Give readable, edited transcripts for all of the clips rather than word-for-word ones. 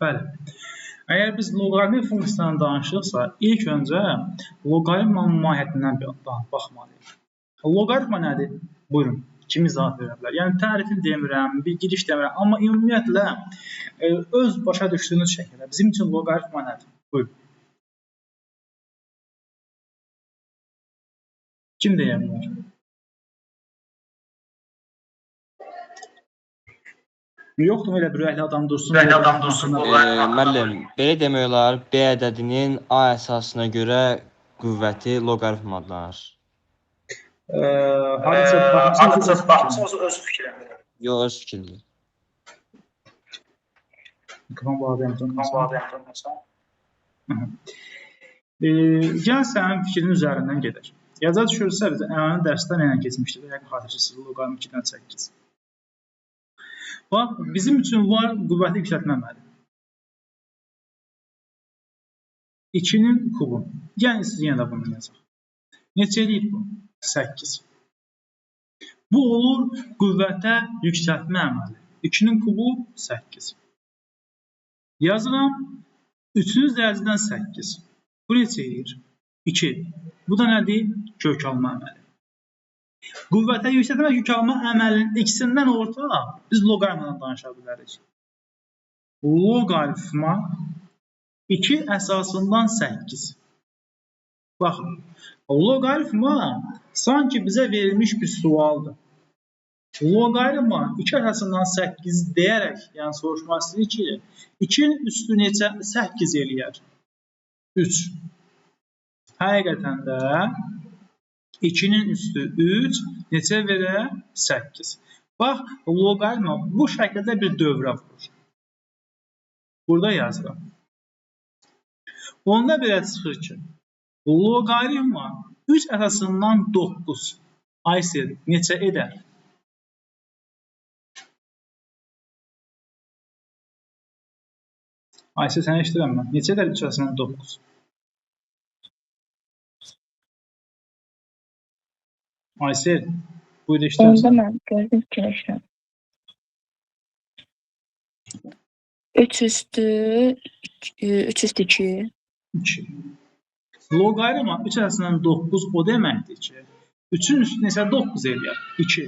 Bəli. Əgər biz loqaritmik funksiyadan danışırıqsa, ilk öncə loqaritmanın mahiyyətindən baxmalıyıq. Loqaritma nədir? Buyurun, kim izahat verə bilər? Yəni, tərifini demirəm, bir giriş demirəm, amma ümumiyyətlə öz başa düşdüyünüz şəkildə bizim üçün loqaritma nədir? Buyurun. Kim deyə bilər? Yoxdur elə bir ürəkli adam dursun. Müəllim, belə demək olar, B ədədinin A əsasına görə qüvvəti loqaritm adlanır. Hadisə baxmısınız öz fikrindir. Yox, öz fikirdir. Mikrofon bağlayamsan. Gəl sənin fikrin üzərindən gedək. Yaza düşürsə, biz ənənə dərsdə nə keçmişdik? Yəni, xatırçısız loqaritm 2-dən 8. Bax, bizim üçün var qüvvəti yüksəltmə əməli. 2-nin kubu. Yəni, siz yenə də bunu yazaq. Neçə eləyib bu? 8. Bu olur qüvvətə yüksəltmə əməli. 2-nin kubu 8. Yazıram 3-cü dərəcədən 8. Bu neçə eləyir? 2. Bu da nədir? Kökalma əməli. Qüvvətə yüksəltmə kökalma əməlinin ikisindən ortaq biz loqaritmadan danışa bilərik. Loqaritma 2 əsasından 8. Baxın, loqaritma sanki bizə verilmiş bir sualdır. Loqaritma 2 əsasından 8 deyərək, yəni soruşmaq istəyir ki, 2-nin üstü neçə 8 eləyər? 3. Həqiqətən də 2-nin üstü 3 neçə verər? 8. Bax, loqaritma bu şəkildə bir dövrə vurur. Burada yazıram. Onda belə çıxır ki, loqaritma 3 əsasından 9 Aysel neçə edər? Aysel, səni eşidirəm mən. Neçə edər 3 əsasından 9? Aysel, buyur eşidirəm səni. Onda mən gördüm fikirləşirəm. 3 üstü 2. 2. Loqaritma 3 əsasından 9 o deməkdir ki, 3-ün üstü neçə 9 eləyər? 2.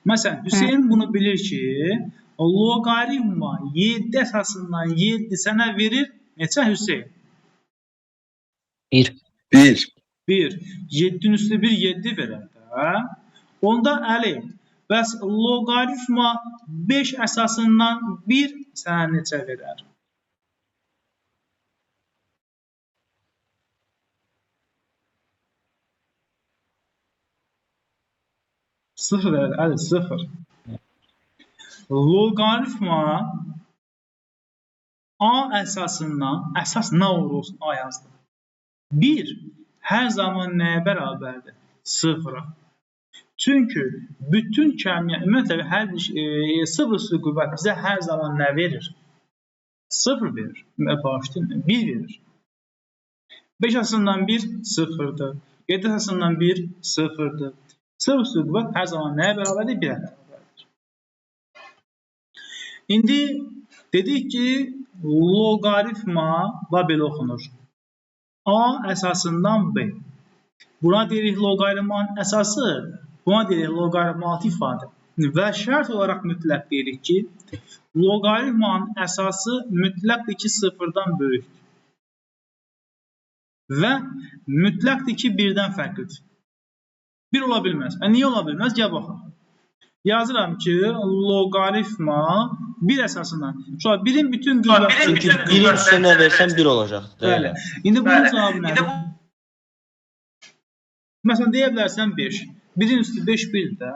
Məsələn, Hüseyin bunu bilir ki, loqaritma 7 əsasından 7 sənə verir neçə Hüseyin? 1. 1. 7-nin üstü 1, 7 verər də. Onda Əli, bəs loqaritma 5 əsasından 1 sənə neçə verər? Sıfır verər, Əli, 0. Loqaritma A əsasından, əsas nə olur olsun A yazdım. 1 hər zaman nəyə bərabərdir? 0-a. Çünki bütün kəmiyyət, ümumiyyətlə, hər bir sıfır üstü qüvvət bizə hər zaman nə verir? 0 verir. Bağışlayın, 1 verir. 5 əsasından 1 0-dır. 7 əsasından 1 0-dır. Sıfır üstü qüvvət hər zaman nəyə bərabərdir? 1-ə bərabərdir. İndi dedik ki, loqaritma belə oxunur. A əsasından B. Buna deyirik loqaritmanın əsası, buna deyirik loqaritmalı ifadə. Və şərt olaraq mütləq deyirik ki, loqaritmanın əsası mütləqdir ki, 0-dan böyükdür. Və mütləqdir ki, 1-dən fərqlidir. 1 ola bilməz. Niyə ola bilməz? Gəl baxaq. Yazıram ki, loqaritma 1 əsasından. Şu an 1-in bütün qüvvəti. Çünki 1-in üstünə versən 1 olacaq. Bəli. İndi bunun cavabı nədir? Məsələn, deyə bilərsən 5. 1-in üstü 5 1-dir də.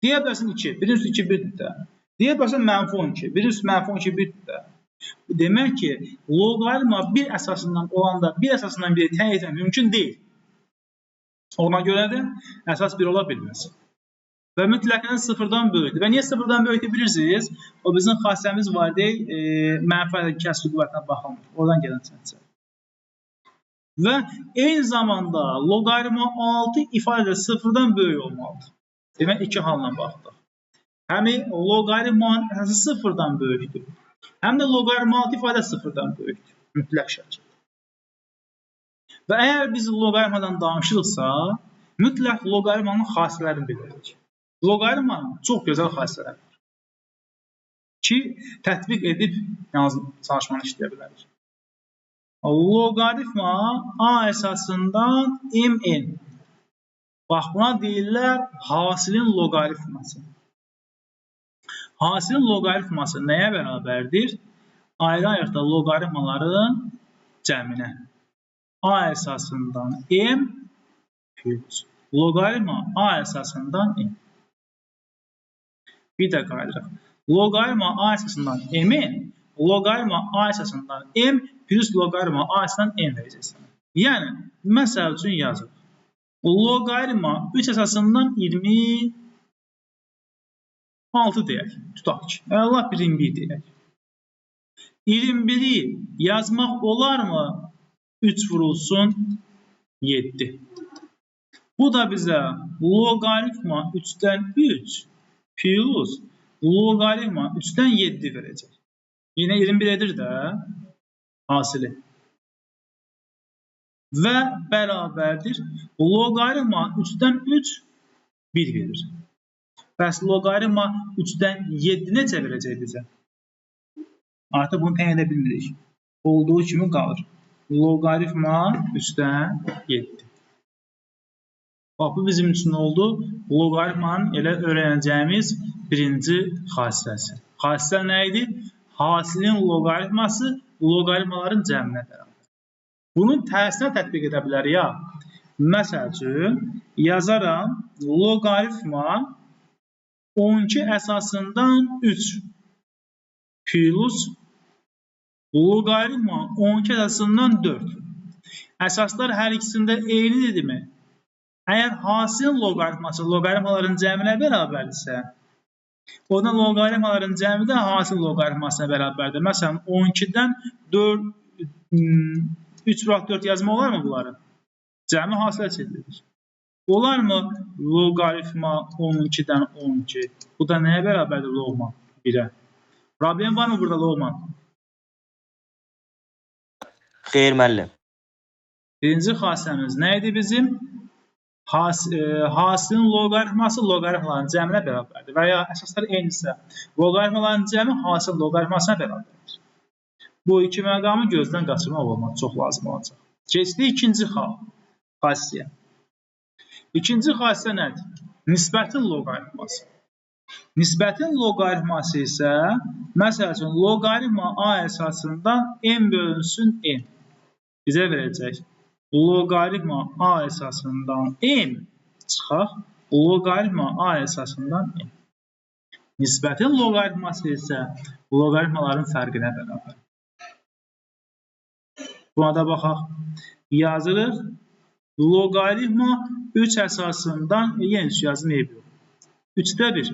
Deyə bilərsən 2. 1-in üstü 2 1-dir də. Deyə bilərsən mənfi 12. 1-in üstü mənfi 12 1-dir də. Demək ki, loqaritma 1 əsasından olanda 1 əsasından 1-i təyin etmək mümkün deyil. Ona görə də əsas 1 ola bilməz. Və mütləqən 0-dan böyükdür. Və niyə 0-dan böyükdür bilirsiniz? O bizim xassəmiz var deyil, mənfi ədəd kəsri qüvvətinə baxılmır. Oradan gələn səncə. Və eyni zamanda loqaritma 6 ifadədə 0-dan böyük olmalıdır. Demək, iki halına baxdıq. Həmin loqaritmanın əsası 0-dan böyükdür. Həm də loqaritm ifadə sıfırdan böyükdür. Mütləq şəkildə. Və əgər biz loqaritmadan danışırıqsa, mütləq loqaritmanın xassələrini bilirik. Loqaritmanın çox gözəl xassələri var ki, tətbiq edib çalışmanı işləyə bilərik. Loqaritma A əsasından mn. Bax, buna deyirlər hasilin loqaritması. Hasilin loqaritması nəyə bərabərdir? Ayrı-ayrıqda loqaritmaların cəminə. A əsasından m plus loqaritma A əsasından m. Bir də qayıdırıq. Loqaritma A əsasından mn, loqaritma A əsasından m plus loqaritma A əsasından m verəcəksən. Yəni, məsəl üçün yazırıq. Loqaritma 3 əsasından 26 deyək, tutaq ki. Allah 21 deyək. 21'i yazmaq olarmı? 3 vurulsun 7. Bu da bizə loqaritma 3'dən 3 plus loqaritma 3'dən 7 verəcək. Yine 21 edir də hasili. Və bərabərdir. Loqaritma 3'dən 3 1 verir. Bəs loqaritma 3'dən 7 necə verəcək bizə? Artıq bunu təyin edə bilmirik. Olduğu kimi qalır. Loqaritma 3'dən 7. Bax, bu bizim üçün oldu. Loqaritmanın elə öyrənəcəyimiz birinci xassəsi. Xassə nə idi? Hasilin loqaritması loqaritmaların cəminə bərabər. Bunun tərsinə tətbiq edə bilərik ya. Məsəl üçün, yazaram loqaritma 12 əsasından 3 plus loqaritma 12 əsasından 4. Əsaslar hər ikisində eynidirmi? Əgər hasilin loqaritması loqaritmaların cəminə bərabərdirsə, o da loqaritmaların cəmi də hasil loqaritmasına bərabərdir. Məsələn, 12'dən 3 bırak 4 yazma olar mı bunları? Cəmi hasilə çevrilir. Olar mı loqaritma 12'dən 12? Bu da nəyə bərabərdir loqman? 1'ə. Problem var mı burada loqman? Xeyr müəllim. Birinci xassəmiz nə idi bizim? Hasilin loqaritması loqaritmaların cəminə bərabərdir. Və ya əsaslar eynisə, loqaritmaların cəmi hasil loqaritmasına bərabərdir. Bu iki məqamı gözdən qaçırmaq olmaq çox lazım olacaq. Keçdik ikinci xassəyə. İkinci xassə nədir? Nisbətin loqaritması. Nisbətin loqaritması isə, məsəl üçün, loqaritma A əsasından m bölünsün n. Bizə verəcək. Loqaritma A əsasından m çıxaq, loqaritma A əsasından m. Nisbətin loqaritması isə loqaritmaların fərqinə bərabər. Buna da baxaq. Yazırıq. Loqaritma 3 əsasından, yenə yazım eyb yox. 3'də 1.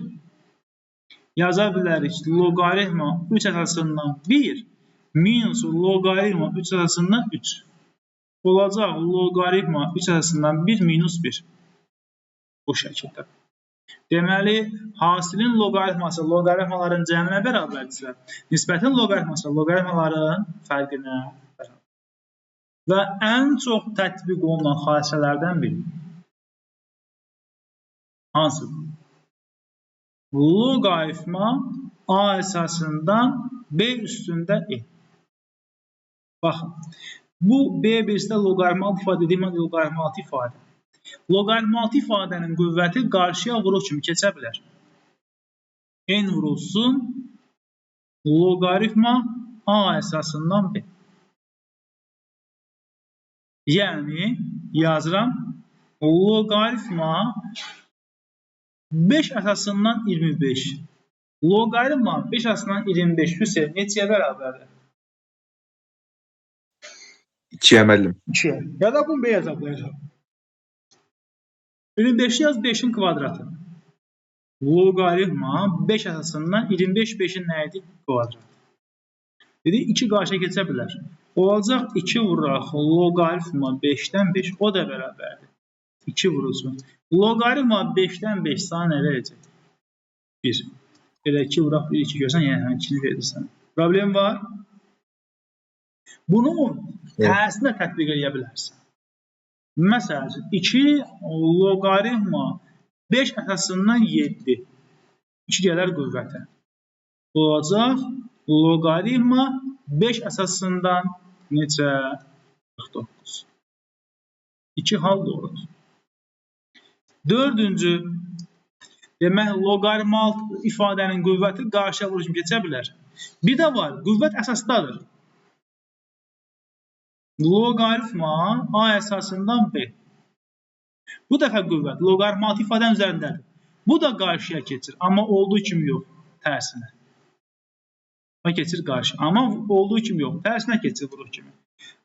Yaza bilərik. Loqaritma 3 əsasından 1 minus loqaritma 3 əsasından 3. Olacaq loqaritma 3 əsasından 1 minus 1. Bu şəkildə. Deməli, hasilin loqaritması loqaritmaların cəminə bərabərdirsə, nisbətin loqaritması loqaritmaların fərqinə bərabər. Və ən çox tətbiq olunan xassələrdən biri. Hansı? Loqaritma A əsasından B üstündə E. Baxın. Bu B1'də loqaritmalı ifadə demək loqaritmalı ifadə. Loqaritmalı ifadənin qüvvəti qarşıya vuruq kimi keçə bilər. N vurulsun loqaritma A əsasından B. Yəni, yazıram loqaritma 5 əsasından 25. Loqaritma 5 əsasından 25 Hüseyin neçəyə bərabərdir? 2'ye müəllim. 2'ye. Ya da bunu B hesablayacağım. 25'i yaz 5'in kvadratı. Loqaritma 5 əsasından 25 5'in nə idi? Kvadratı. Dedi 2 qarşıya keçə bilər. Olacaq 2 vuraq loqaritma 5'dən 5. O da bərabərdir. 2 vurulsun. Loqaritma 5'dən 5 sana nə verəcək? 1. Elə 2 vuraq 1 2 görsən, yəni 2'ni verirsən. Problem var. Bunu Evet. tərsinə tətbiq edə bilərsən. Məsələn, 2 loqaritma 5 əsasından 7. 2 gələr qüvvətə. Olacaq loqaritma 5 əsasından necə? 49. 2 hal doğrudur. Dördüncü, demək, loqaritmal ifadənin qüvvəti qarşıya vuruşum keçə bilər. Bir də var, qüvvət əsasdadır. Loqaritma A əsasından B. Bu dəfə qüvvət loqaritmal ifadənin üzərindədir. Bu da qarşıya keçir, amma olduğu kimi yox, tərsinə. Keçir qarşı, amma olduğu kimi yox, tərsinə keçir vuruş kimi.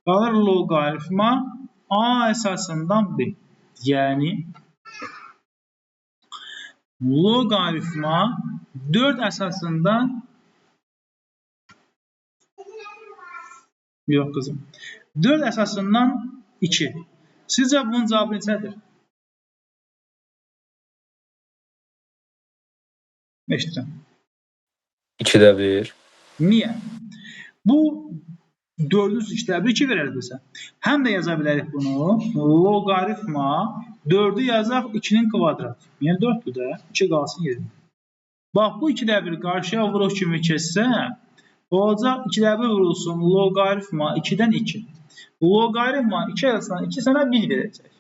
Qalır loqaritma A əsasından B. Yəni, loqaritma 4 əsasından yox qızım. 4 əsasından 2. Sizcə bunun cavabı neçədir? Eşitirəm. 2-də 1. Niyə? Bu 4-ün 2-də 1 2 verər bizə. Həm də yaza bilərik bunu. Loqaritma 4-ü yazaq 2-nin kvadratı. Yəni 4-dür də. 2 qalsın yerində. Bax, bu 2-də 1 qarşıya vuruş kimi keçsə, olacaq 2-də 1 vurulsun loqaritma 2-dən 2. Loqaritma 2 arasından 2 sənə 1 verəcək.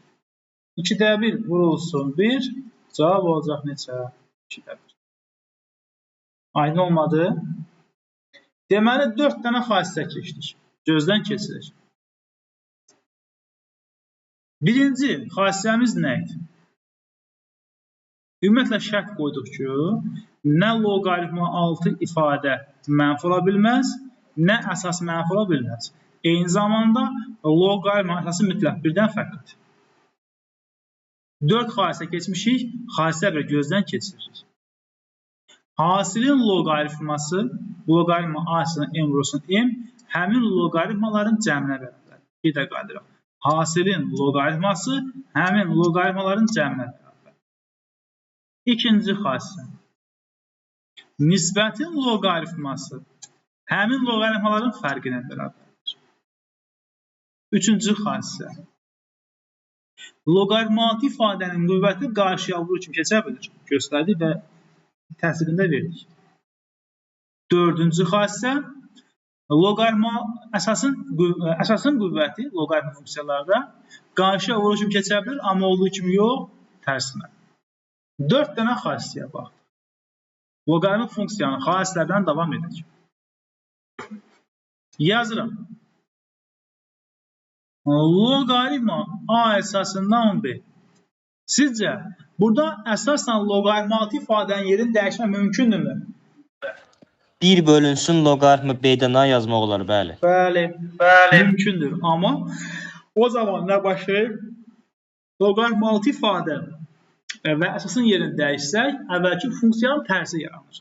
2-də 1 vurulsun 1. Cavab olacaq neçə? 2-də 1. Aydın olmadı. Deməli, 4 dənə xassiyyət keçdik. Gözdən keçirik. Birinci xassiyyəmiz nə idi? Ümumiyyətlə şərt qoyduq ki, nə loqaritma 6 ifadə mənfi ola bilməz, nə əsas mənfi ola bilməz. Eyni zamanda loqaritma əsası mütləq birdən fərqlidir. 4 xassiyyət keçmişik, xassiyyət bir gözdən keçiririk. Hasilin loqaritması, loqaritma A əsasından M vurulsun M, həmin loqaritmaların cəminə bərabərdir. Bir də qayıdırıq. Hasilin loqaritması həmin loqaritmaların cəminə bərabərdir. İkinci xassiyyət. Nisbətin loqaritması həmin loqaritmaların fərqinə bərabərdir. Üçüncü xassiyyət. Loqaritmal ifadənin qüvvəti qarşıya vuruş kimi keçə bilir. Göstərdik və təsirində verdik. Dördüncü xassiyyət. Loqaritmal əsasın qüvvəti loqaritma funksiyalarda qarşıya vuruş kimi keçə bilir, amma olduğu kimi yox, tərsinə. 4 dənə xassiyyəyə baxdıq. Loqaritma funksiyanın xassiyətlərdən davam edək. Yazıram. Loqaritma A əsasından B. Sizcə, burada əsasla loqaritmal ifadənin yerini dəyişmək mümkündürmü? 1 bölünsün loqaritma B-dən A yazmaq olar, bəli. Bəli, mümkündür. Amma o zaman nə başlayır? Loqaritmal ifadə və əsasın yerini dəyişsək, əvvəlki funksiyanın tərsi yaranır.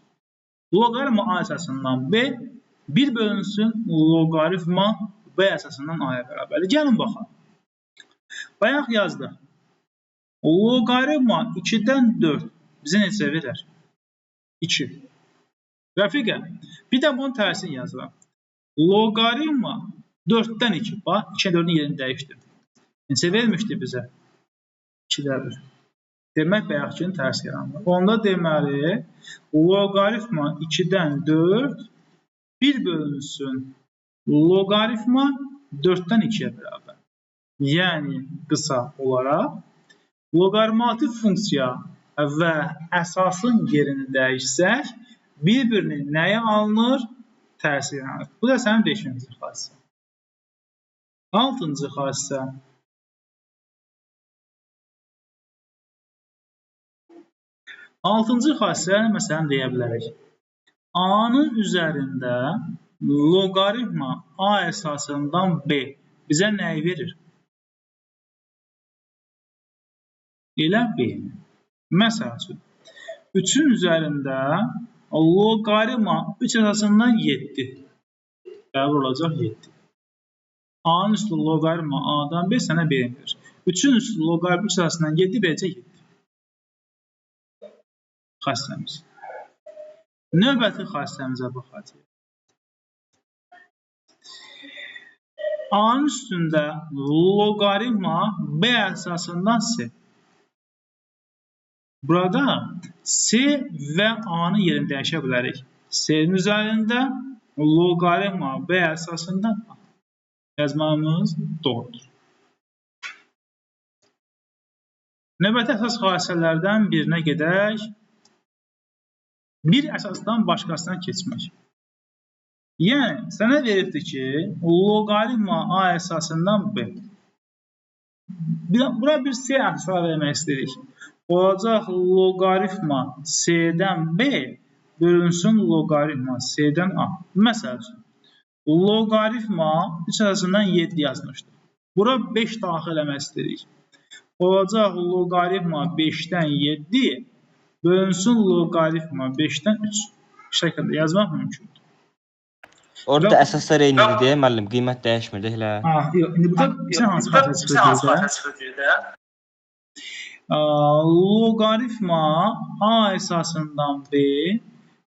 Loqaritma A əsasından B 1 bölünsün loqaritma B əsasından A-ya bərabərdir. Gəlin baxaq. Bayaq yazdıq. Loqaritma 2-dən 4 bizə neçə verər? 2. Rəfiqə, bir də bunun tərsini yazıram. Loqaritma 4-dən 2. Bax, 2-dən 4-ün yerini dəyişdir. Neçə vermişdi bizə? 2-də 1. Demək, bayaqkinin tərsi yaranır. Onda deməli, loqaritma 2-dən 4 1 bölünsün loqaritma 4-dən 2-yə bərabər. Yəni, qısa olaraq, loqaritmatik funksiya və əsasın yerini dəyişsək, bir-birinin nəyə alınır? Tərsi yaranır. Bu da sənin 5-ci xassiyyət. 6-cı xassiyyət. Altıncı xassiyyət məsələn deyə bilərik. A-nın üzərində loqaritma A əsasından B bizə nəyi verir? Elə B-ni. Məsəl üçün, 3-ün üzərində loqaritma 3 əsasından 7. Qəbul olacaq 7. A-nın üstü loqaritma A-dan B sənə B-ni verir. 3-ün üstü loqaritma 3 əsasından 7 verəcək 7. Xassiyəmiz. Növbəti xassiyəmizə baxacaq. A-nın üstündə loqaritma B əsasından C. Burada C və A-nın yerini dəyişə bilərik. C-nin üzərində loqaritma B əsasından A. Yazmamız doğrudur. Növbəti əsas xassələrdən birinə gedək. Bir əsasdan başqasına keçmək. Yəni, sənə verildi ki, loqaritma A əsasından B. Bura bir C əsası vermək istəyirik. Olacaq loqaritma C-dən B bölünsün loqaritma C-dən A. Məsəl üçün, loqaritma 3 əsasından 7 yazmışdır. Bura 5 daxil eləmək istəyirik. Olacaq loqaritma 5-dən 7 bölünsün loqaritma 5-dən 3. Şəkildə yazmaq mümkündür. Orada əsaslar eynidir deyə müəllim, qiymət dəyişmir elə. Yox, indi burada bizə hansı xassələr çıxır deyə? Loqaritma A əsasından B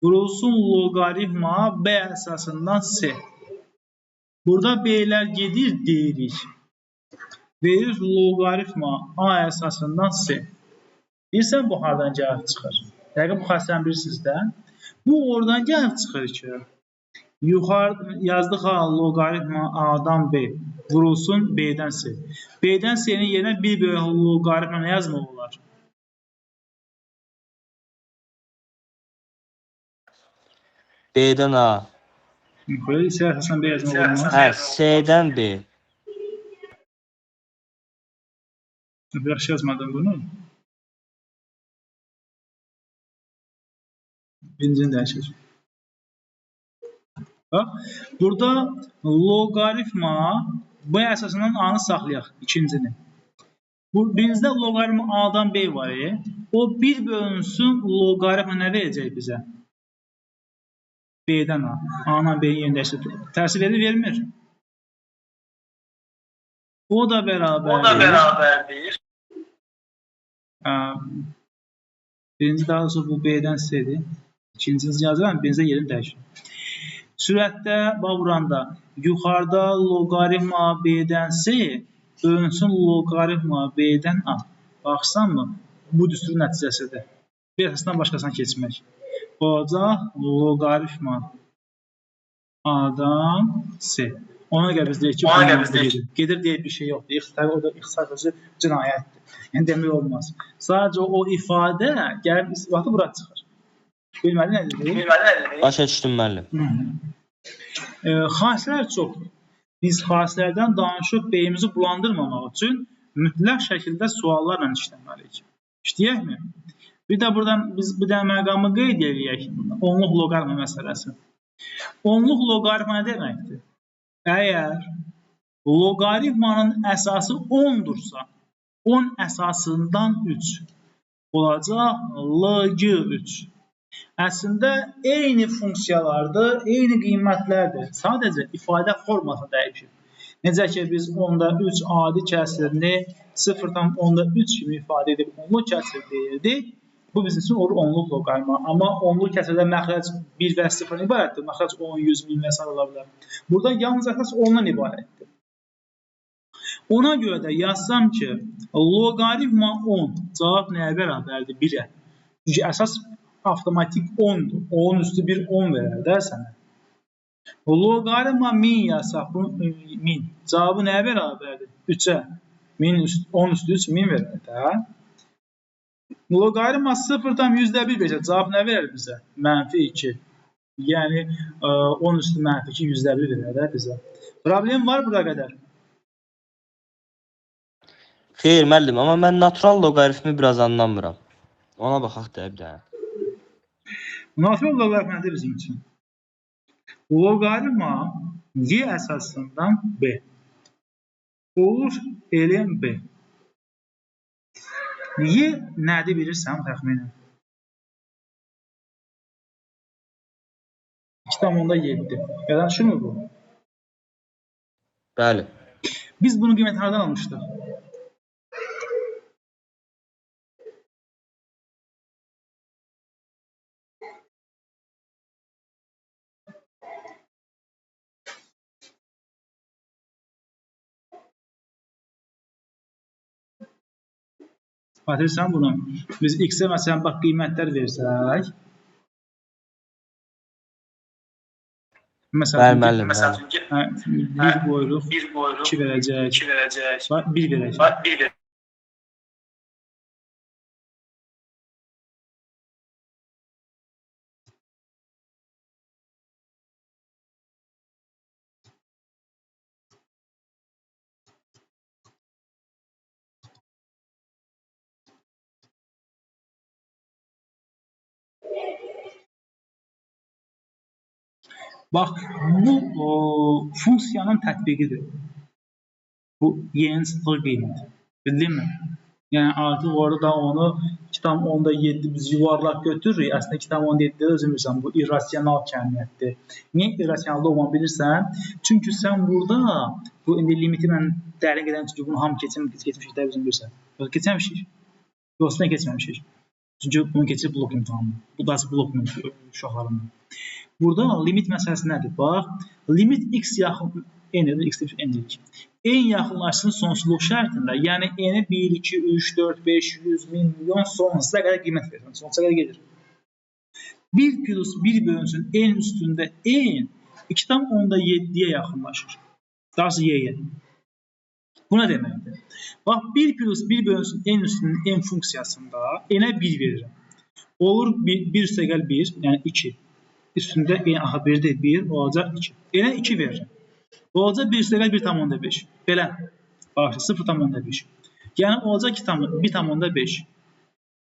vurulsun loqaritma B əsasından C. Burada B-lər gedir, deyirik. Verir loqaritma A əsasından C. Bilirsən bu hardan gəlib çıxır? Dəqiq bu xassəni bilirsiniz də. Bu oradan gəlib çıxır ki, yuxarı yazdıq loqaritma A-dan B vurulsun B-dən C. B-dən C-nin yerinə 1 bölü loqaritma nə yazmaq olar? B-dən A. Böyle C əsasından B yazmaq olmaz. Hə, C-dən B. Yaxşı yazmadım bunu. Birincini dəyişəcəm. Burada loqaritma B əsasından A-nı saxlayaq, ikincini. Birincide loqaritma A-dan B var. O 1 bölünsün loqaritma nə verəcək bizə? B-dən A. A-dan B-yin yerində tərsi verir, vermir. O da bərabərdir. Birinci daha doğrusu bu B-dən C-dir. İkincinizi yazıram, birinci yerini dəyişir. Sürətdə vuranda yuxarıda loqaritma B-dən C bölünsün loqaritma B-dən A. Baxsan mı? Bu düsturun nəticəsidir. Bir əsasdan başqasına keçmək. Olacaq loqaritma A-dan C. Ona görə biz deyək ki, gedir deyək bir şey yoxdur. O da ixtisarlıcı cinayətdir. Yəni demək olmaz. Sadəcə o ifadə gəlib istifatı bura çıxır. Bilməli nədir? Başa düşdüm müəllim. Xassələr çoxdur. Biz xassələrdən danışıb beynimizi bulandırmamaq üçün mütləq şəkildə suallarla işləməliyik. İşləyəkmi? Bir də buradan biz bir də məqamı qeyd edək. Onluq loqaritma məsələsi. Onluq loqaritma nə deməkdir? Əgər loqaritmanın əsası 10-dursa, 10 əsasından 3 olacaq LG3. Əslində eyni funksiyalardır, eyni qiymətlərdir. Sadəcə ifadə forması dəyişir. Necə ki biz 10-da 3 adi kəsirini 0,10-da 3 kimi ifadə edib onluq kəsir deyirdik. Bu bizim üçün olur onluq loqaritma. Amma onluq kəsirdə məxrəc 1 və 0-dan ibarətdir. Məxrəc 10, 100, 1000 və s. ola bilər. Burada yalnız əsas 10-dan ibarətdir. Ona görə də yazsam ki, loqaritma 10 cavab nəyə bərabərdir? 1-ə. Çünki əsas avtomatik 10-dur. 10 üstü 1, 10 verər də sənə. Loqaritma 1000 yazsaq, 1000 cavabı nəyə bərabərdir? 3-ə. 10 üstü 3, 1000 verər də. Loqaritma 0,1 verəcək. Cavab nə verər bizə? -2. Yəni 10 üstü -2 %1 verər də bizə. Problem var bura qədər. Xeyr müəllim, amma mən natural loqaritmi biraz anlamıram. Ona baxaq da bir dənə. Natural loqaritma nədir bizim üçün? Loqaritma Y əsasından B olur elm B. Y nədir bilirsən təxminən? 2,7. Yaranışır bu? Bəli. Biz bunu qiymət hardan almışdıq? Xatırlayırsan bunu. Biz x-ə məsələn bax qiymətlər versək. Bəli, müəllim, bəli. 1 qoyuruq, 2 verəcək, 1 verəcək. Bax, bu funksiyanın tətbiqidir. Bu yeni sıfır qiymət. Bildinmi? Yəni artıq orada da onu 2,7 biz yuvarlaq götürürük. Əslində 2,7 özün bilirsən, bu irrasional kəmiyyətdir. Niyə irrasional olmanı bilirsən? Çünki sən burada bu indi limiti mən dərin gedən çünki bunu hamı keçmişik də özün bilirsən. Yox, keçəmişik. Yoxsa keçməmişik. Çünki bunu keçir blok imtahanı. Bu da blok uşaqlarında. Burada limit məsələsi nədir? Bax, limit x yaxın n-dir, x n-dir. En yaxınlaşsın sonsuzluq şərtində, yəni n-i 1, 2, 3, 4, 5, 100, 1000, milyon sonsuza qədər qiymət verirsən. Sonsuza qədər gedir. 1 plus 1 bölünsün n üstündə n 2,7-yə yaxınlaşır. Daha sonra y-yə. Bu nə deməkdir? Bax, 1 plus 1 bölünsün n üstündə n funksiyasında n-ə 1 verirəm. Olur 1 üstə gəl 1, yəni 2. Üstündə n axı 1 deyil, 1 olacaq 2. N-ə 2 verirəm. Olacaq 1 üstə gəl 1,5. Belə. Bax, 0,5. Yəni olacaq 1,5.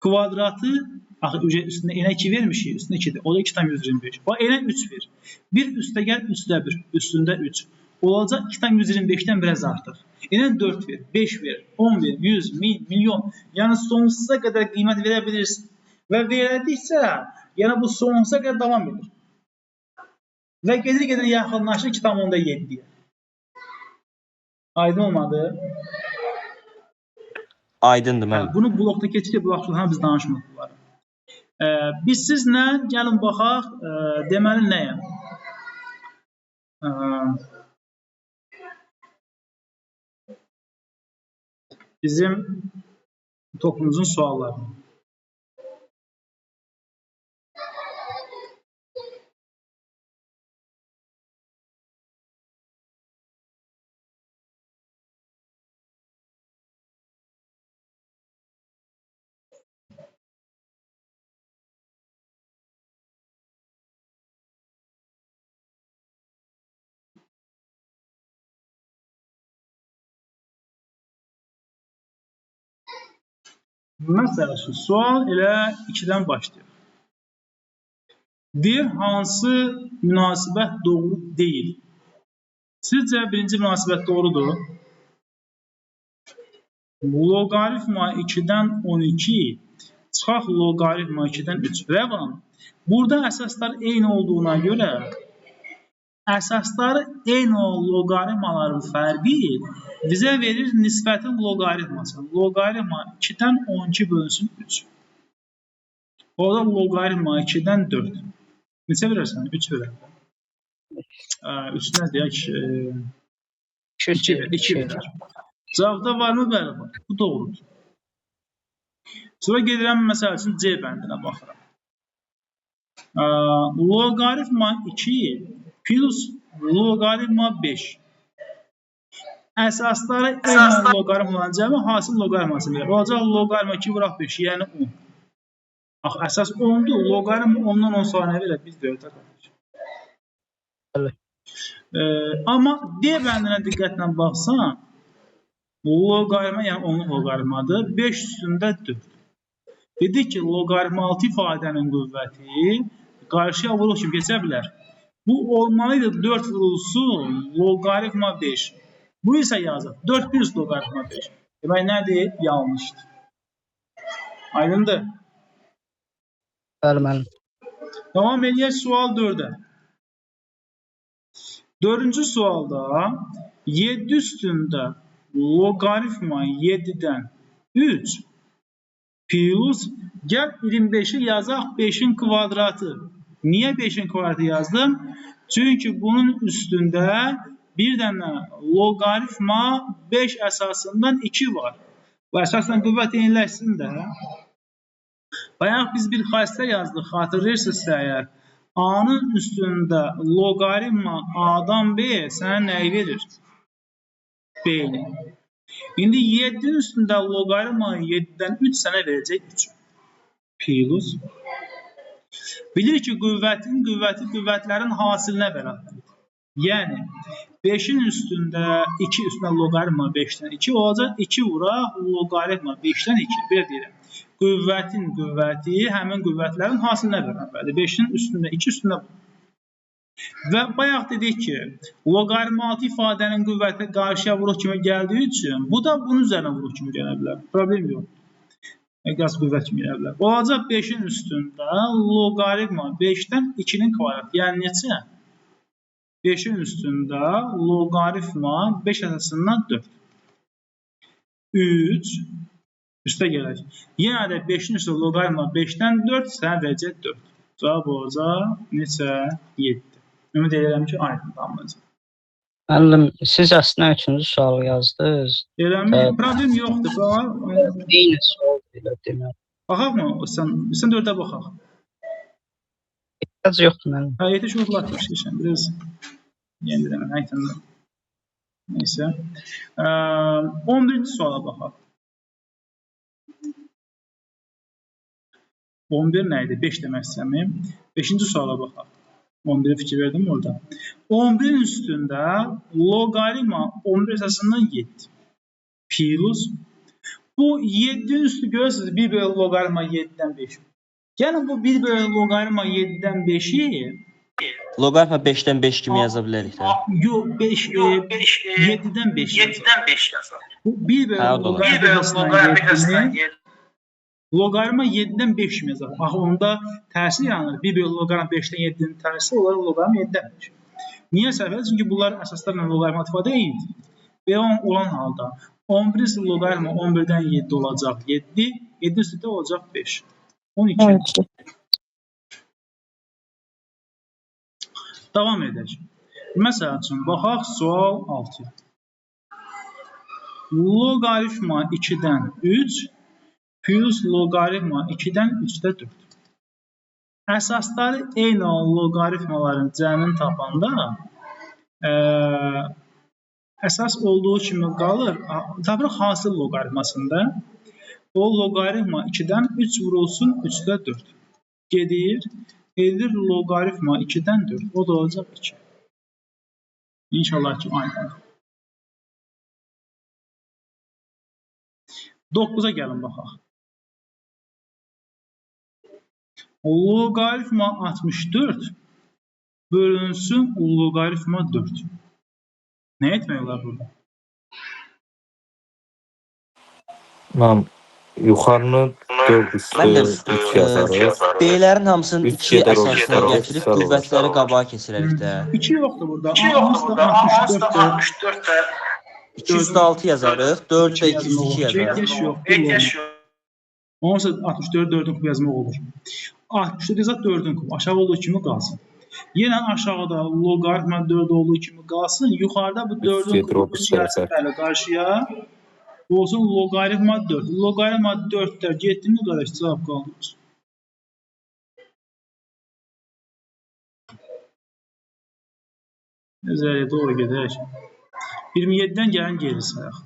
Kvadratı, axı üstündə n-ə 2 vermişik, üstündə 2-dir. O da 2,125. Bax, n-ə 3 ver. 1 üstə gəl, üstə 1. Üstündə 3. Olacaq 2,125-dən biraz artıq. N-ə 4 ver, 5 ver, 10 ver, 100, 1000, milyon. Yəni sonsuza qədər qiymət verə bilirsin. Və verədikcə, yəni bu sonsuza qədər davam edir. Və gedir yaxınlaşır 2,7-yə. Aydın olmadı? Aydındır, müəllim. Bunu blokda keçirik, blokda biz danışmırıq bunları. Biz sizlə gəlin baxaq, deməli nəyə? Bizim toplumumuzun sualları. Məsəl üçün, sual elə 2-dən başlayır. Deyir, hansı münasibət doğru deyil? Sizcə birinci münasibət doğrudur? Loqaritma 2-dən 12 çıxaq loqaritma 2-dən 3. Rəvan, burada əsaslar eyni olduğuna görə əsasları eyni olan loqaritmaların fərqi bizə verir nisbətin loqaritması. Loqaritma 2-dən 12 bölünsün 3. O da loqaritma 2-dən 4. Neçə verərsən? 3 verərsən. 3 nə deyək? 2 verər. Cavabda varmı? Bəli var. Bu doğrudur. Sonra gedirəm məsəl üçün C bəndinə baxıram. Loqaritma 2 plus loqaritma 5. Əsasları eyni loqaritmaların cəmi hasil loqaritması verir. Olacaq loqaritma 2 vuraq 5, yəni 10. Bax, əsas 10-dur. Loqaritma 10-dan 10 saniyə verək, biz deyək. Amma D bəndinə diqqətlə baxsan, loqaritma, yəni 10-luq loqaritmadır. 5 üstündə 4. Dedik ki, loqaritma 6 ifadənin qüvvəti qarşıya vuruq kimi keçə bilər. Bu olmalıydı 4 vurulsun loqaritma 5. Bu isə yazır 4 plus loqaritma 5. Demək nədir? Yanlışdır. Aydındır? Bəli, müəllim. Devam edək sual 4-ə. 4-cü sualda 7 üstündə loqaritma 7-dən 3 plus gəl 25-i yazaq 5-in kvadratı. Niyə 5-in kvadratı yazdım? Çünki bunun üstündə bir dənə loqaritma 5 əsasından 2 var. Bu əsasən qüvvət yeniləşsin də. Bayaq biz bir xassə yazdıq, xatırlayırsınızsa əgər. A-nın üstündə loqaritma A-dan B sənə nəyi verir? B-ni. İndi 7-nin üstündə loqaritma 7-dən 3 sənə verəcək 3. Plus. Bilir ki, qüvvətlərin hasilinə bərabərdir. Yəni, 5-in üstündə 2 üstündə loqaritma 5-dən 2 olacaq. 2 vuraq loqaritma 5-dən 2. Belə deyirəm. Qüvvətin qüvvəti həmin qüvvətlərin hasilinə bərabərdir. 5-in üstündə 2 üstündə. Və bayaq dedik ki, loqaritmatik ifadənin qüvvəti qarşıya vuruq kimi gəldiyi üçün, bu da bunun üzərinə vuruq kimi gələ bilər. Problem yox. Qaz qüvvət kimi gələ bilər. Olacaq 5-in üstündə loqaritma 5-dən 2-nin kvadratı. Yəni neçə? 5-in üstündə loqaritma 5 əsasından 4. 3 üstə gələk. Yenə də 5-in üstündə loqaritma 5-dən 4 sənə verəcək 4. Cavab olacaq neçə? 7. Ümid edirəm ki, aydın anlayacaq. Müəllim, siz əslində 3-cü sualı yazdınız. Eləmi? Problem yoxdur. Eyni sual belə demək. Baxaq mı? Sən 4-ə baxaq. Ehtiyac yoxdur müəllim. Hə, yetiş yoxlar başlayacağım. Biraz yenilənmə, həqiqətən. Neysə. 11-ci suala baxaq. 11 nə idi? 5 demək istəməyim. 5-ci suala baxaq. 11'e fikir verdim orada. 11'in üstündə loqaritma 11 əsasından 7. Plus. Bu 7'in üstü görürsünüz 1 bölü loqaritma 7'dən 5. Yəni bu 1 bölü loqaritma 7'dən 5'i Loqaritma 5-dən 5 kimi yaza bilərik də. Yox, 7'dən 5 yazar. Bu 1 bölü loqaritma 7'dən loqaritma 7'dən 5 kimi yazar. Axı onda tərsi yanır. 1 bölü loqaritma 5'dən 7'nin tərsi olar loqaritma 7'dən 5. Niyə səhv? Çünki bunlar əsaslarla loqaritma ifadə eynidir. Belə olan halda 11 loqaritma 11'dən 7 olacaq 7, 7 üstündə olacaq 5. 12. Davam edək. Məsəl üçün, baxaq sual 6. Loqaritma 2'dən 3 plus loqaritma 2'dən 3'də 4. Əsasları eyni olan loqaritmaların cəmini tapanda əsas olduğu kimi qalır. Tapırıq hasil loqaritmasında. O loqaritma 2'dən 3 vurulsun 3'də 4. Gedir. Edilir loqaritma 2'dən 4. O da olacaq 2. İnşallah ki aynı. 9'a gəlin baxaq. Loqaritma 64 bölünsün loqaritma 4. Nə etmək olar burada? Yuxarını 4 üstü 3 yazarıq. B'lərin hamısını 2 gedər, əsasına o gətirib gedər, qüvvətləri qabağa keçirərik də. 2 yoxdur burada. 64 də 2 üstə 6 yazarıq, 4 də 2 üstə 2 yazarıq. Heç yoxdur. Onsa 64 4-ün kub yazmaq olur. 64 yazaq 4-ün kub. Aşağı olduğu kimi qalsın. Yenə aşağıda loqaritma 4 olduğu kimi qalsın. Yuxarıda bu 4-ün kubu gəlsin qarşıya. Olsun loqaritma 4. Loqaritma 4'də getdi mi qardaş cavab qaldır. Nəzərə doğru gedək. 27'dən gəlin geri sayaq.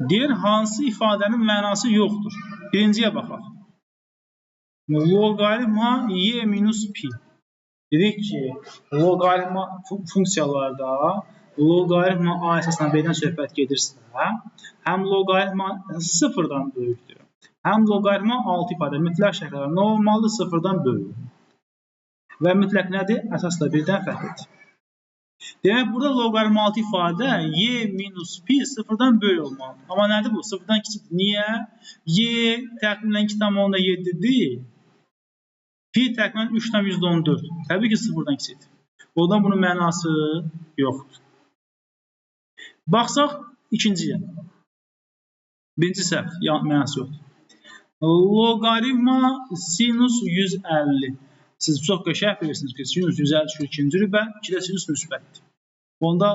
Deyir, hansı ifadənin mənası yoxdur? Birinciyə baxaq. Loqaritma y minus pi. Dedik ki, loqaritma funksiyalarda loqaritma a əsasına b-dən söhbət gedirsə, həm loqaritma 0-dan böyükdür, həm loqaritma 6 ifadə mütləq şəkildə normaldır 0-dan böyük. Və mütləq nədir? Əsasla 1-dən fərqlidir. Demək, burada loqaritma 6 ifadə y minus pi 0-dan böyük olmalıdır. Amma nədir bu? 0-dan kiçikdir. Niyə? Y təxminən 2,7-dir. Pi təxminən 3,14. Təbii ki, 0-dan kiçikdir. Oradan bunun mənası yoxdur. Baxsaq ikinciyə. Birinci səhv, mənası yoxdur. Loqaritma sinus 150. Siz çox qəşəng bilirsiniz ki, sinüs 150 ikinci rübə, 2-də sinüs müsbətdir. Onda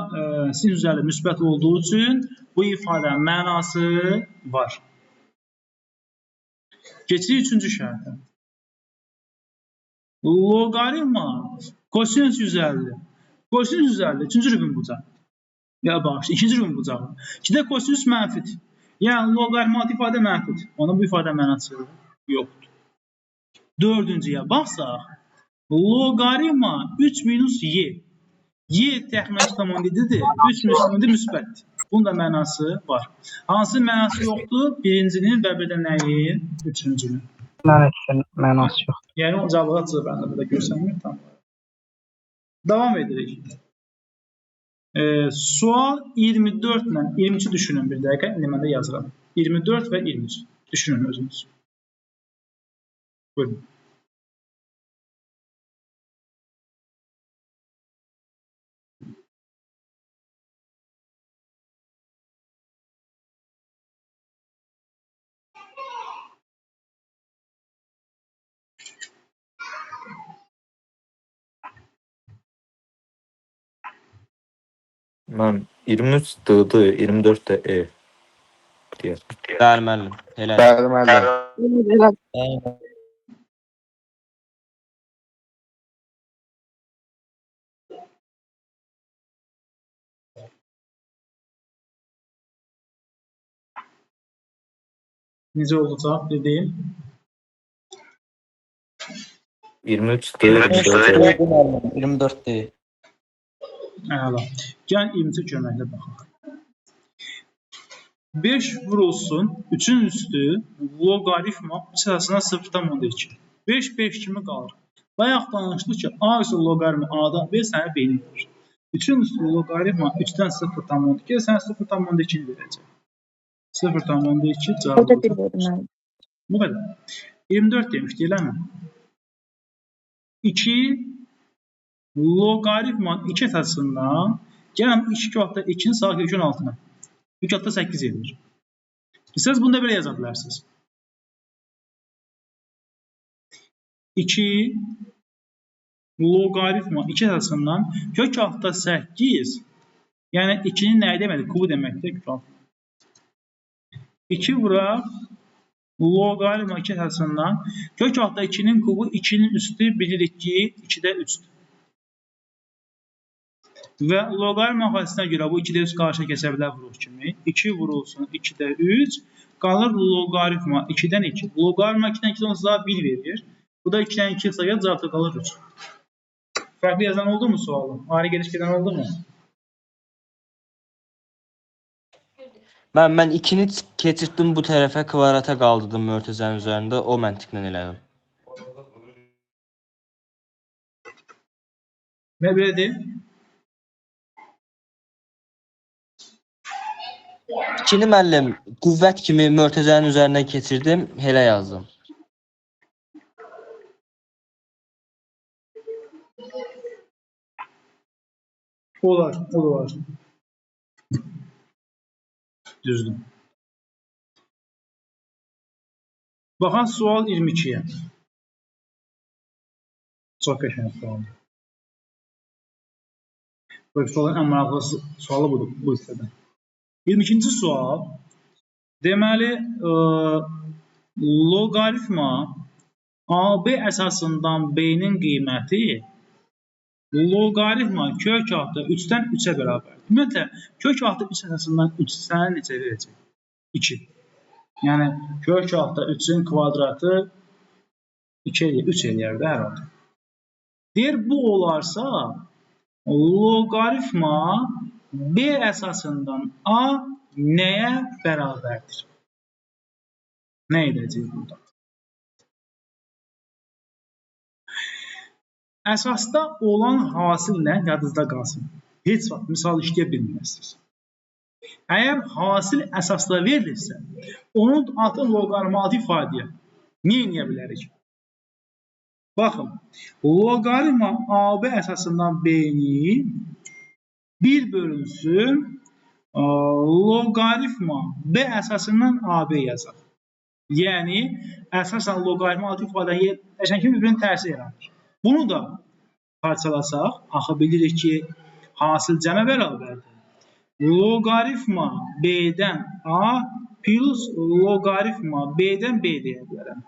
sinüs 150 müsbət olduğu üçün bu ifadənin mənası var. Keçirik üçüncü şərtə. Loqaritma kosinüs 150. Kosinüs 150 üçüncü rübün bucağı. Ya bağışlayın, ikinci rübün bucağı. 2-də kosinüs mənfidir. Yəni loqaritmatik ifadə mənfidir. Ona bu ifadə mənası yoxdur. Dördüncüyə baxsaq, loqaritma 3 minus y. Y təxminən komandidir, 3 minus komandidir müsbətdir. Bunun da mənası var. Hansı mənası yoxdur? Birincinin və bir də nəyin? Üçüncünün. Mən üçün mənası yox. Yəni o cavabı açıq bəndə burada görsənmir. Tamam. Davam edirik. Sual 24 ilə 23 düşünün bir dəqiqə. İndi mən də yazıram. 24 və 23. Düşünün özünüz. Buyurun. Mən 23 D-dir, 24 də E deyər. Bəli müəllim. Elə. Bəli, müəllim. Necə olacaq dediyim? 23 D, 24 E. 24 deyil. Əla. Gəl 23 köməklə baxaq. 5 vurulsun 3-ün üstü loqaritma içərisinə 0,2. 5 5 kimi qalır. Bayaq danışdıq ki, A isə loqaritma A-dan B sənə B-ni verir. 3-ün üstü loqaritma 3-dən 0,2 sənə 0,2 verəcək. 0,2 cavab O da bir olacaq. verim. Bu qədər. 24 demişdik, eləmi? 2 loqaritma 2 əsasından gələm 2 vaxtda 2-ni sağa kökün altına. 3 vaxtda 8 edir. Siz bunu da belə yaza bilərsiniz. 2 loqaritma 2 əsasından kök altda 8, yəni 2-nin nəyi deməkdir? Kubu deməkdir. 2 vuraq loqaritma 2 əsasından kök altda 2-nin kubu 2-nin üstü bilirik ki 2-də 3-dür. Və loqaritma xassəsinə görə bu 2-də 3 qarşıya keçə bilər vurur kimi. 2 vurulsun 2-də 3 qalır loqaritma 2-dən 2. Loqaritma 2-dən 2 onsa 1 verir. Bu da 2-dən 2 sayı cavabda qalır 3. Fərqli yazan oldu mu sualım? Ayrı gediş gedən oldu mu? Mən 2-ni keçirtdim bu tərəfə, kvadrata qaldırdım mörtəzənin üzərində, o məntiqlə elədim. Və belədir. 2-ni müəllim qüvvət kimi mörtəzənin üzərindən keçirdim, elə yazdım. Olar, o da var. Düzdür. Baxın sual 22-yə. Çox qəşəng sualdır. Bu sualın ən maraqlı sualı budur bu hissədə. 22-ci sual. Deməli, loqaritma AB əsasından B-nin qiyməti loqaritma kök altı 3-dən 3-ə bərabər. Ümumiyyətlə, kök altı 3 əsasından 3 sənə necə verəcək? 2. Yəni, kök altı 3-ün kvadratı 2 eləyər, 3 eləyər də hər halda. Deyir, bu olarsa, loqaritma B əsasından A nəyə bərabərdir? Nə edəcək burada? Əsasda olan hasil nə? Yadınızda qalsın. Heç vaxt misal işləyə bilməzsiniz. Əgər hasil əsasda verilirsə, onun adı loqaritmatik ifadəyə. Niyə eləyə bilərik? Baxın, loqaritma AB əsasından B-ni 1 bölünsün loqaritma B əsasından AB yazaq. Yəni, əsasən loqaritmatik ifadəyə bir-birinin tərsi yaranır. Bunu da parçalasaq, axı bilirik ki, hasil cəmə bərabərdir. Loqaritma B-dən A plus loqaritma B-dən B deyə bilərəm.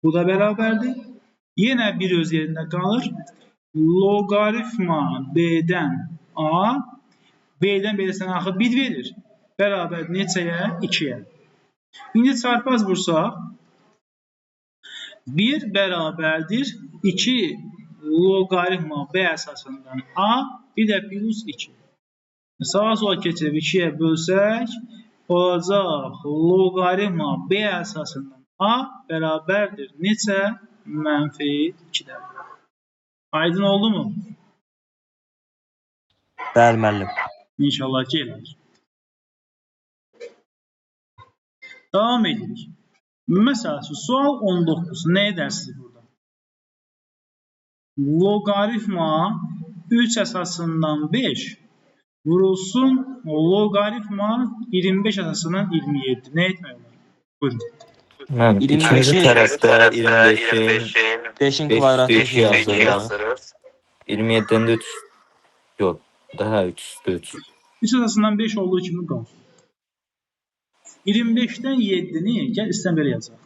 Bu da bərabərdir. Yenə bir öz yerində qalır. Loqaritma B-dən A, B-dən B sənə axı 1 verir. Bərabər neçəyə? 2-yə. İndi çarpaz vursaq, 1 bərabərdir 2 loqaritma B əsasından A, bir də plus 2. Sağa sola keçirib 2-yə bölsək, olacaq loqaritma B əsasından A bərabərdir neçə? -2-də. Aydın oldu mu? Bəli müəllim. İnşallah ki, elədir. Davam edirik. Məsələn, sual 19. Nə edərsiniz burada? Loqaritma 3 əsasından 5 vurulsun loqaritma 25 əsasından 27. Nə etmək olar? Buyurun. Mən ikinci tərəfdə 25-in 5-in kvadratı 5 yazırıq. 27-dən də 3 yox, daha 3 üstü 3. 3 əsasından 5 olduğu kimi qalır. 25-dən 7-ni gəl istəyən belə yazaq.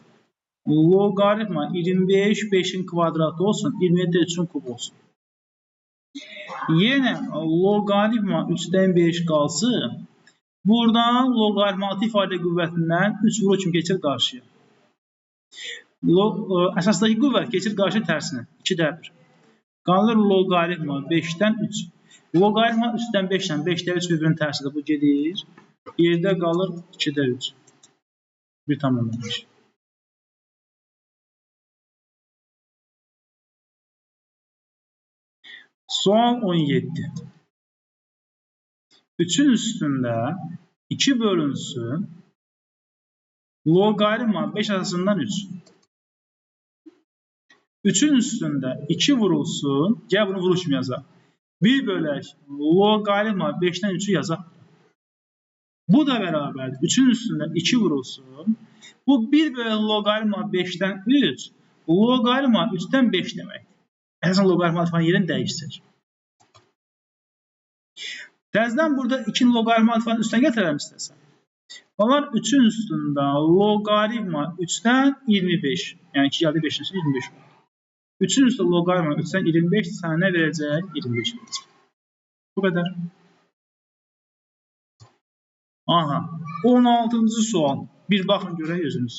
Loqaritma 25 5-in kvadratı olsun, 27 3-ün kubu olsun. Yenə loqaritma 3-dən 5 qalsın. Buradan loqaritmatik ifadə qüvvətindən 3 vurur kimi keçir qarşıya. Əsasdakı qüvvət keçir qarşı tərsinə. 2-də 1. Qalır loqaritma 5-dən 3. Loqaritma 3-dən 5-dən 5-də 3 bir-birinin tərsidir. Bu gedir. Yerdə qalır 2-də 3. 1,5. Sual 17. 3-ün üstündə 2 bölünsün. Loqaritma 5 əsasından 3. 3-ün üstündə 2 vurulsun. Gəl bunu vuruş kimi yazaq. 1 bölək loqaritma 5-dən 3-ü yazaq. Bu da bərabərdir. 3-ün üstündə 2 vurulsun. Bu 1 bölək loqaritma 5-dən 3 loqaritma 3-dən 5 deməkdir. Əsasən loqaritma alfanın yerini dəyişsək. Təzədən burada 2 loqaritma alfanın üstünə gətirərəm istəsən. Onlar 3-ün üstündə loqaritma 3-dən 25. Yəni 2 gəldi 5-in üstündə 25 olur. 3-ün üstündə loqaritma 3-dən 25 sənə nə verəcək? 25 verəcək. Bu qədər. Aha. 16-cı sual. Bir baxın görək özünüz.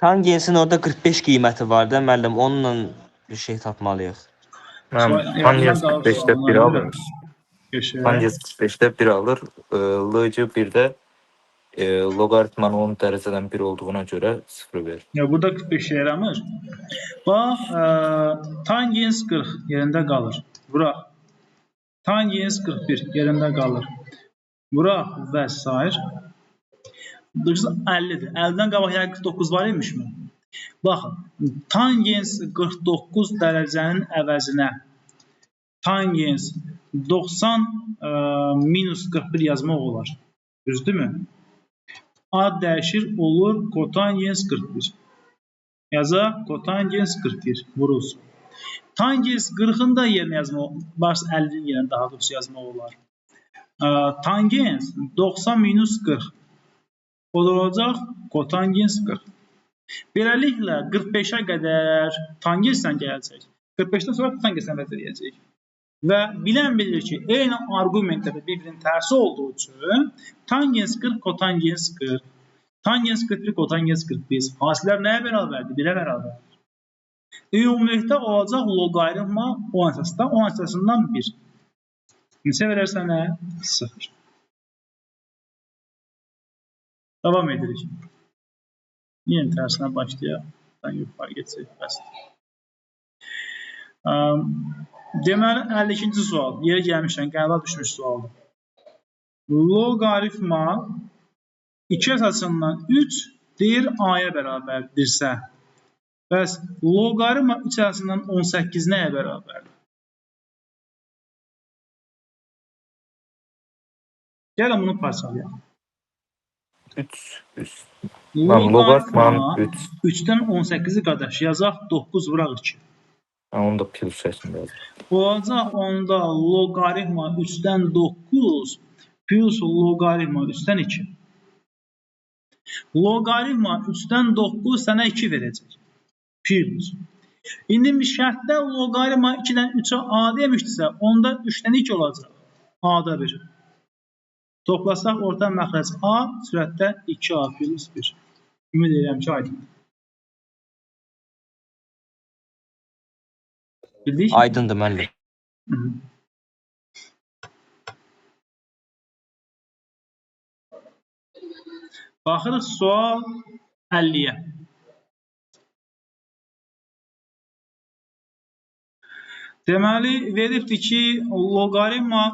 Tangensin orada 45 qiyməti var da müəllim, onunla bir şey tapmalıyıq. Mən Tangens 45-də 1 alır. Tangens 45-də 1 alır. LC 1-də loqaritmanın 10 dərəcədən 1 olduğuna görə 0 verir. Ya burada 45 şey yaramır. Bax, tangens 40 yerində qalır. Vuraq. Tangens 41 yerində qalır. Vuraq və s. 50-dir. 50-dən qabaq yəni 49 var imiş mi? Baxın, tangens 49 dərəcənin əvəzinə tangens 90 minus 41 yazmaq olar. Düzdürmü? Ad dəyişir, olur kotangens 41. Yazaq, kotangens 41 vurulsun. Tangens 40-ın da yerinə yazmaq, varsa 50-nin yerinə daha doğrusu yazmaq olar. Tangens 90 minus 40. O da olacaq kotangens 40. Beləliklə 45-ə qədər tangensən gələcək. 45-dən sonra kotangensən vəzirləyəcək. Və bilən bilir ki, eyni argumentlərdə bir-birinin tərsi olduğu üçün tangens 40, kotangens 40. Tangens 41, kotangens 41. Hasillər nəyə bərabərdir? 1-ə bərabərdir. Ümumilikdə olacaq loqaritma 10 əsasdan, 10 əsasından 1. Neçə verərsən? 0. Davam edirik. Yeni tərsinə başlayaq. Yuxarı geçsək. Bəsdir. Deməli, 52-ci sual. Yeri gəlmişdən qəbul düşmüş sualdır. Loqaritma 2 əsasından 3 deyir A-ya bərabərdirsə. Bəs loqaritma 3 əsasından 18 nəyə bərabərdir? Gəlin bunu parçalayaq. 3 üst Loqaritmanın Loqaritma 3. 3-dən 18-i qardaş yazaq 9 vuraq 2. Onu da plus şəklində yazır. Olacaq onda loqaritma 3-dən 9 plus loqaritma 3-dən 2. Loqaritma 3-dən 9 sənə 2 verəcək. Plus. İndi şərtdə loqaritma 2-dən 3-ə A demişdirsə, onda 3-dən 2 olacaq. A-da 1. Toplasaq orta məxrəc A sürətdə 2A plus 1. Ümid edirəm ki, aydındır. Bildik? Aydındır müəllim. Baxırıq sual 50-yə. Deməli, veribdir ki, loqaritma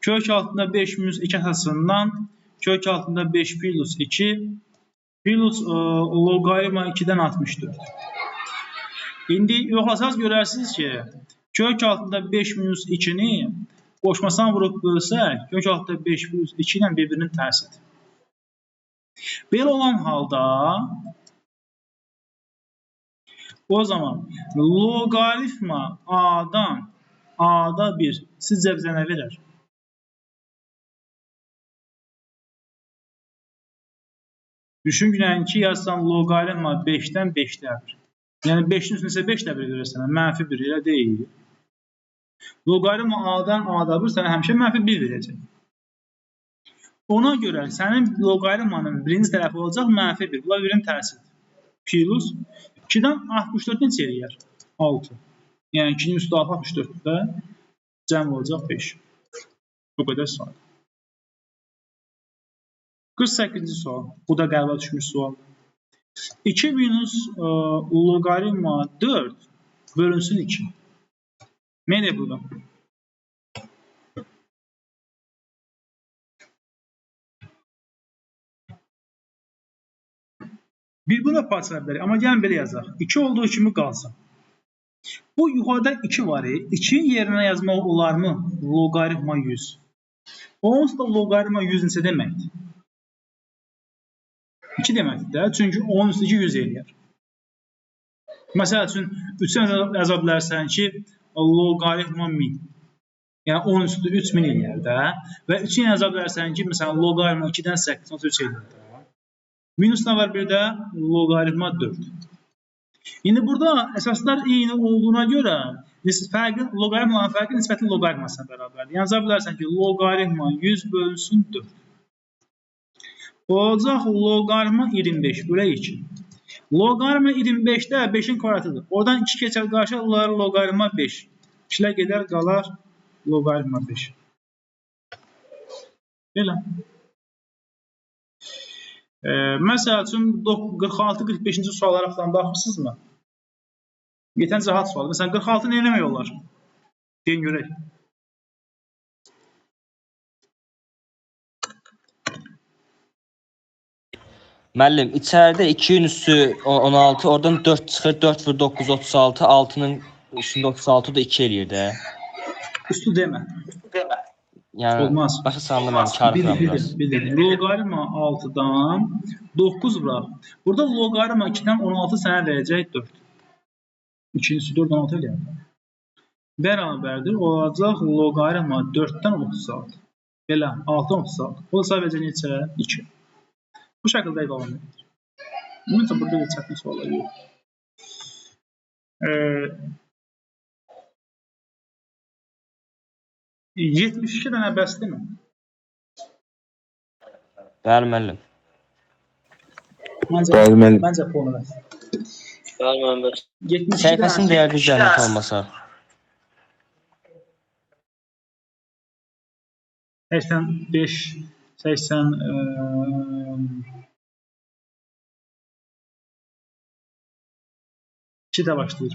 kök altında 5 minus 2 əsasından kök altında 5 plus 2 plus loqaritma 2-dən 64. İndi yoxlasaz görərsiniz ki, kök altında 5 minus 2-ni qoşmasan vurub bölsək, kök altında 5 plus 2 ilə bir-birinin tərsidir. Belə olan halda o zaman loqaritma A-dan A-da 1 sizcə bizə nə verər? Düşünün ki, yazsan loqaritma 5-dən 5-də 1. Yəni 5-in üstünə isə 5 də 1 verir sənə, mənfi 1, elə deyil. Loqaritma A-dan A-da 1 sənə həmişə mənfi 1 verəcək. Ona görə sənin loqaritmanın birinci tərəfi olacaq mənfi 1. Bunlar birin tərsidir. Plus 2-dən 64 neçə eləyər? 6. Yəni 2-nin üstü 6, 64-də cəm olacaq 5. Bu qədər sual. 48-ci sual. Bu da qəlbə düşmüş sual. 2 minus loqaritma 4 bölünsün 2. Nə burada? Bir buna parçala bilərik, amma gəlin belə yazaq. 2 olduğu kimi qalsın. Bu yuxarıda 2 var. 2-nin yerinə yazmaq olarmı? Loqaritma 100. Onsuz da loqaritma 100 neçə deməkdir? 2 deməkdir də. Çünki 10 üstü 2 100 eləyər. Məsəl üçün 3-ü yaza bilərsən ki, loqaritma 1000. Yəni 10 üstü 3000 eləyər də. Və 3-ü yaza bilərsən ki, məsələn, loqaritma 2-dən 8, 33 eləyər də. Minus nə var bir də? Loqaritma 4. İndi burada əsaslar eyni olduğuna görə loqaritmaların fərqi nisbəti loqaritmasına bərabərdir. Yəni yaza bilərsən ki, loqaritma 100 bölünsün 4. Olacaq loqaritma 25 bölək 2. Loqaritma 25-də 5-in kvadratıdır. Oradan 2 keçər qarşı olar loqaritma 5. 2-lər gedər qalar loqaritma 5. Belə. Məsəl üçün 46-45-ci suallara falan baxırsınızmı? Yetən rahat sual. Məsələn, 46 nə eləmək olar? Deyin görək. Müəllim, içəridə 2-nin üstü 16, oradan 4 çıxır, 4 vur 9, 36, 6-nın üstündə 36 da 2 eləyir də. Üstü demə. Yəni, olmaz. Başa salında mən çarpıram biraz. Bildim. Loqaritma 6-dan 9 vuraq. Burada loqaritma 2-dən 16 sənə verəcək 4. 2-nin üstü 4, 16 eləyər. Bərabərdir. Olacaq loqaritma 4-dən 36. Belə, 6-dan 36. O da sadəcə neçə? 2. Bu şəkildə davam edir. Ümumiyyətlə, burada da çətin suallar yox. 72 dənə bəsdirmi? Bəli, müəllim. Məncə puanı bəs. Bəli, müəllim. Səhifəsinin dəyərli zəhmət olmasa. 85, 80... 2-də başlayır.